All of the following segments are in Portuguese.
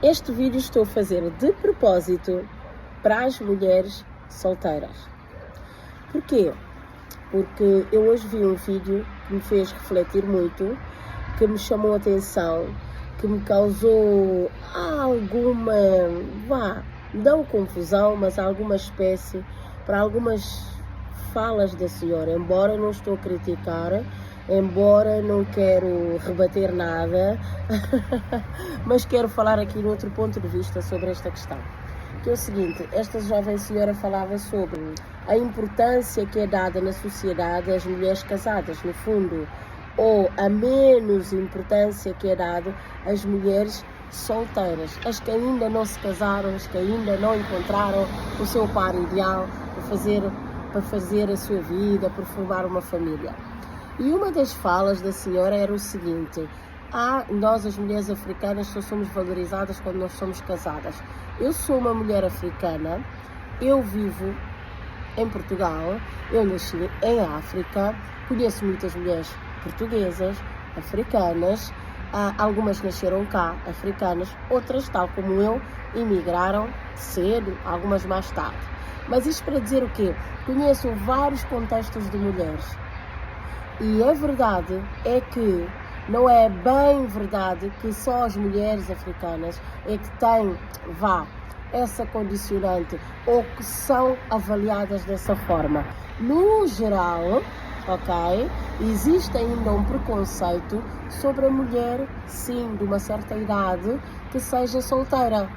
Este vídeo estou a fazer de propósito para as mulheres solteiras. Porquê? Porque eu hoje vi um vídeo que me fez refletir muito, que me chamou a atenção, que me causou alguma, não confusão, mas alguma espécie, para algumas falas da senhora, embora não estou a criticar, embora não quero rebater nada, mas quero falar aqui de outro ponto de vista sobre esta questão. Que é o seguinte, esta jovem senhora falava sobre a importância que é dada na sociedade às mulheres casadas, no fundo, ou a menos importância que é dada às mulheres solteiras, as que ainda não se casaram, as que ainda não encontraram o seu par ideal para fazer a sua vida, para formar uma família. E uma das falas da senhora era o seguinte: nós as mulheres africanas só somos valorizadas quando nós somos casadas. Eu sou uma mulher africana, eu vivo em Portugal, eu nasci em África, conheço muitas mulheres portuguesas, africanas, algumas nasceram cá, africanas, outras, tal como eu, emigraram cedo, algumas mais tarde. Mas isto para dizer o quê? Conheço vários contextos de mulheres. E a verdade é que não é bem verdade que só as mulheres africanas é que têm, essa condicionante ou que são avaliadas dessa forma. No geral, existe ainda um preconceito sobre a mulher, sim, de uma certa idade, que seja solteira.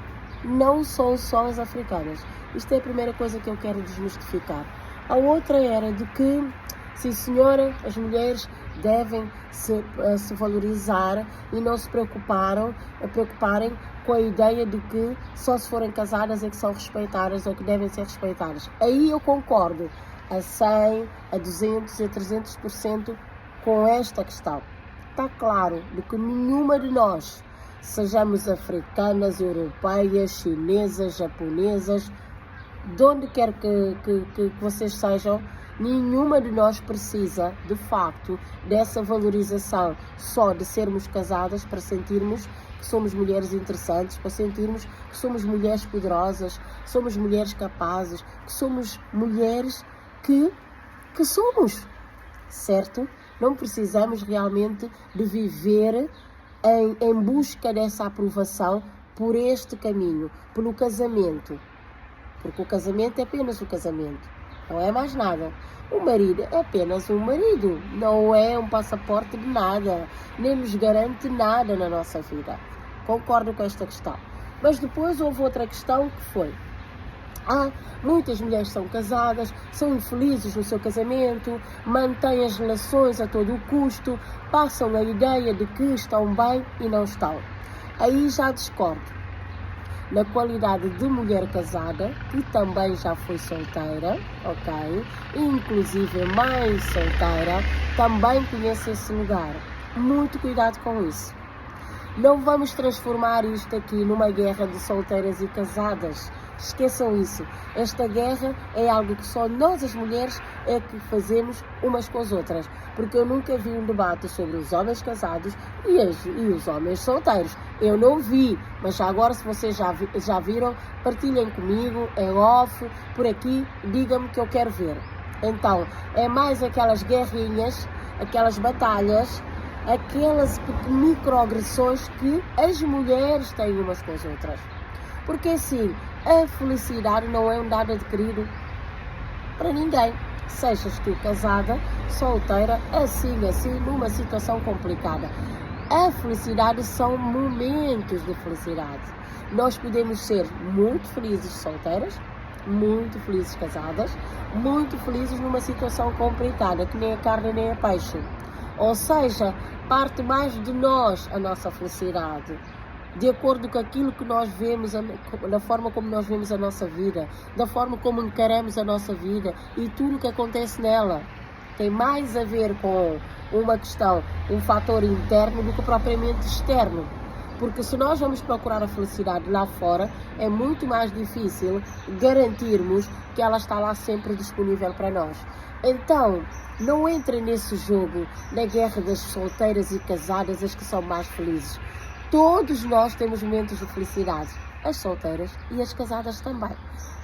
Não são só as africanas. Isto é a primeira coisa que eu quero desmistificar. A outra era de que, sim senhora, as mulheres devem se valorizar e não se preocuparem com a ideia de que só se forem casadas é que são respeitadas ou que devem ser respeitadas. Aí eu concordo a 100, a 200 e a 300% com esta questão. Está claro de que nenhuma de nós, sejamos africanas, europeias, chinesas, japonesas, de onde quer que vocês sejam, nenhuma de nós precisa, de facto, dessa valorização só de sermos casadas para sentirmos que somos mulheres interessantes, para sentirmos que somos mulheres poderosas, que somos mulheres capazes, que somos mulheres que somos, certo? Não precisamos realmente de viver em busca dessa aprovação por este caminho, pelo casamento. Porque o casamento é apenas o casamento, não é mais nada. O marido é apenas um marido, não é um passaporte de nada, nem nos garante nada na nossa vida. Concordo com esta questão. Mas depois houve outra questão que foi: muitas mulheres são casadas, são infelizes no seu casamento, mantêm as relações a todo o custo, passam a ideia de que estão bem e não estão. Aí já discordo. Na qualidade de mulher casada, que também já foi solteira, inclusive mãe solteira, também conhece esse lugar. Muito cuidado com isso. Não vamos transformar isto aqui numa guerra de solteiras e casadas. Esqueçam isso. Esta guerra é algo que só nós, as mulheres, é que fazemos umas com as outras. Porque eu nunca vi um debate sobre os homens casados e os homens solteiros. Eu não vi, mas agora, se vocês já viram, partilhem comigo, em off, por aqui, digam-me que eu quero ver. Então, é mais aquelas guerrinhas, aquelas batalhas, aquelas microagressões que as mulheres têm umas com as outras. Porque assim, a felicidade não é um dado adquirido para ninguém. Sejas tu casada, solteira, assim, numa situação complicada. A felicidade são momentos de felicidade. Nós podemos ser muito felizes solteiras, muito felizes casadas, muito felizes numa situação complicada, que nem a carne nem a peixe. Ou seja, parte mais de nós a nossa felicidade, de acordo com aquilo que nós vemos, da forma como nós vemos a nossa vida, da forma como encaramos a nossa vida e tudo o que acontece nela. Tem mais a ver com uma questão, um fator interno do que propriamente externo. Porque se nós vamos procurar a felicidade lá fora, é muito mais difícil garantirmos que ela está lá sempre disponível para nós. Então, não entrem nesse jogo, na guerra das solteiras e casadas, as que são mais felizes. Todos nós temos momentos de felicidade, as solteiras e as casadas também.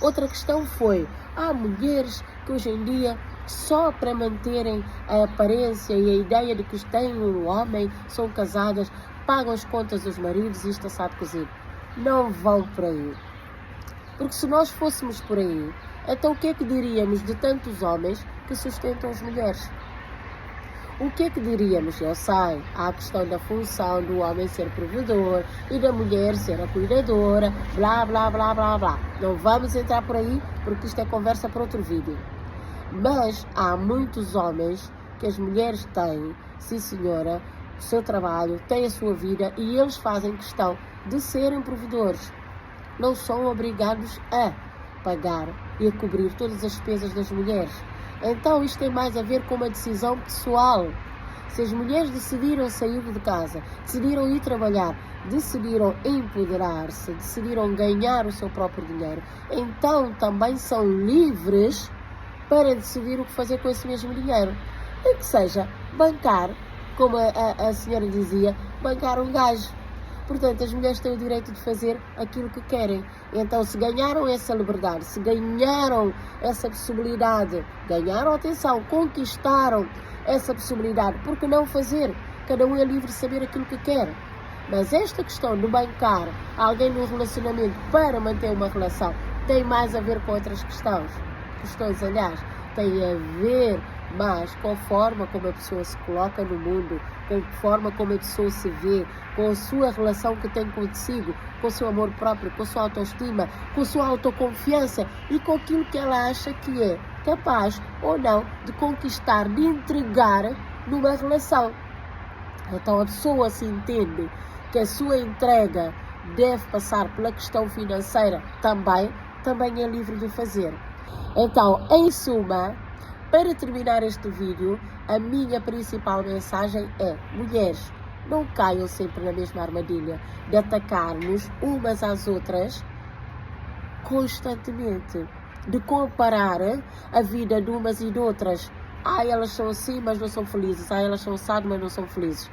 Outra questão foi, há mulheres que hoje em dia, só para manterem a aparência e a ideia de que têm um homem, são casadas, pagam as contas dos maridos e isto sabe cozido. Não vão por aí. Porque se nós fôssemos por aí, então o que é que diríamos de tantos homens que sustentam as mulheres? O que é que diríamos? Eu sei, há a questão da função do homem ser provedor e da mulher ser a cuidadora, blá, blá, blá, blá, blá. Não vamos entrar por aí, porque isto é conversa para outro vídeo. Mas há muitos homens que as mulheres têm, sim senhora, o seu trabalho, têm a sua vida e eles fazem questão de serem provedores. Não são obrigados a pagar e a cobrir todas as despesas das mulheres. Então isto tem mais a ver com uma decisão pessoal. Se as mulheres decidiram sair de casa, decidiram ir trabalhar, decidiram empoderar-se, decidiram ganhar o seu próprio dinheiro, então também são livres para decidir o que fazer com esse mesmo dinheiro. Nem que seja bancar, como a senhora dizia, bancar um gajo. Portanto, as mulheres têm o direito de fazer aquilo que querem. Então, se ganharam essa liberdade, se ganharam essa possibilidade, ganharam, atenção, conquistaram essa possibilidade, por que não fazer? Cada um é livre de saber aquilo que quer. Mas esta questão de bancar alguém num relacionamento para manter uma relação tem mais a ver com outras questões, aliás, tem a ver mais com a forma como a pessoa se coloca no mundo, com a forma como a pessoa se vê, com a sua relação que tem consigo, com o seu amor próprio, com a sua autoestima, com a sua autoconfiança e com aquilo que ela acha que é capaz ou não de conquistar, de entregar numa relação. Então a pessoa se entende que a sua entrega deve passar pela questão financeira também é livre de fazer. Então, em suma, para terminar este vídeo, a minha principal mensagem é: mulheres, não caiam sempre na mesma armadilha de atacar-nos umas às outras constantemente, de comparar a vida de umas e de outras. Elas são assim, mas não são felizes. Elas são assado, mas não são felizes.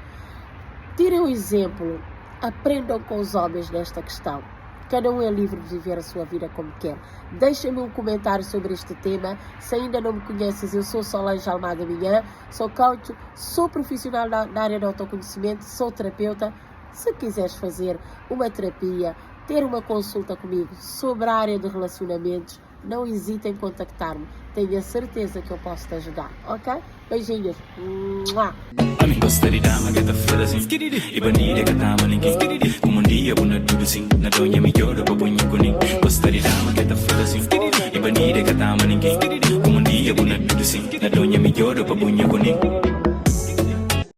Tirem o exemplo, aprendam com os homens nesta questão. Cada um é livre de viver a sua vida como quer. Deixem-me um comentário sobre este tema. Se ainda não me conheces, eu sou Solange Almada Minhã, sou coach, sou profissional na área do autoconhecimento, sou terapeuta. Se quiseres fazer uma terapia, ter uma consulta comigo sobre a área de relacionamentos, não hesite em contactar-me. Tenho a certeza que eu posso te ajudar, ok? Beijinhos. Mua. Iba ni de katama ningi, kumundia buna dudusin, na donya mi yodo pa bunya kuning.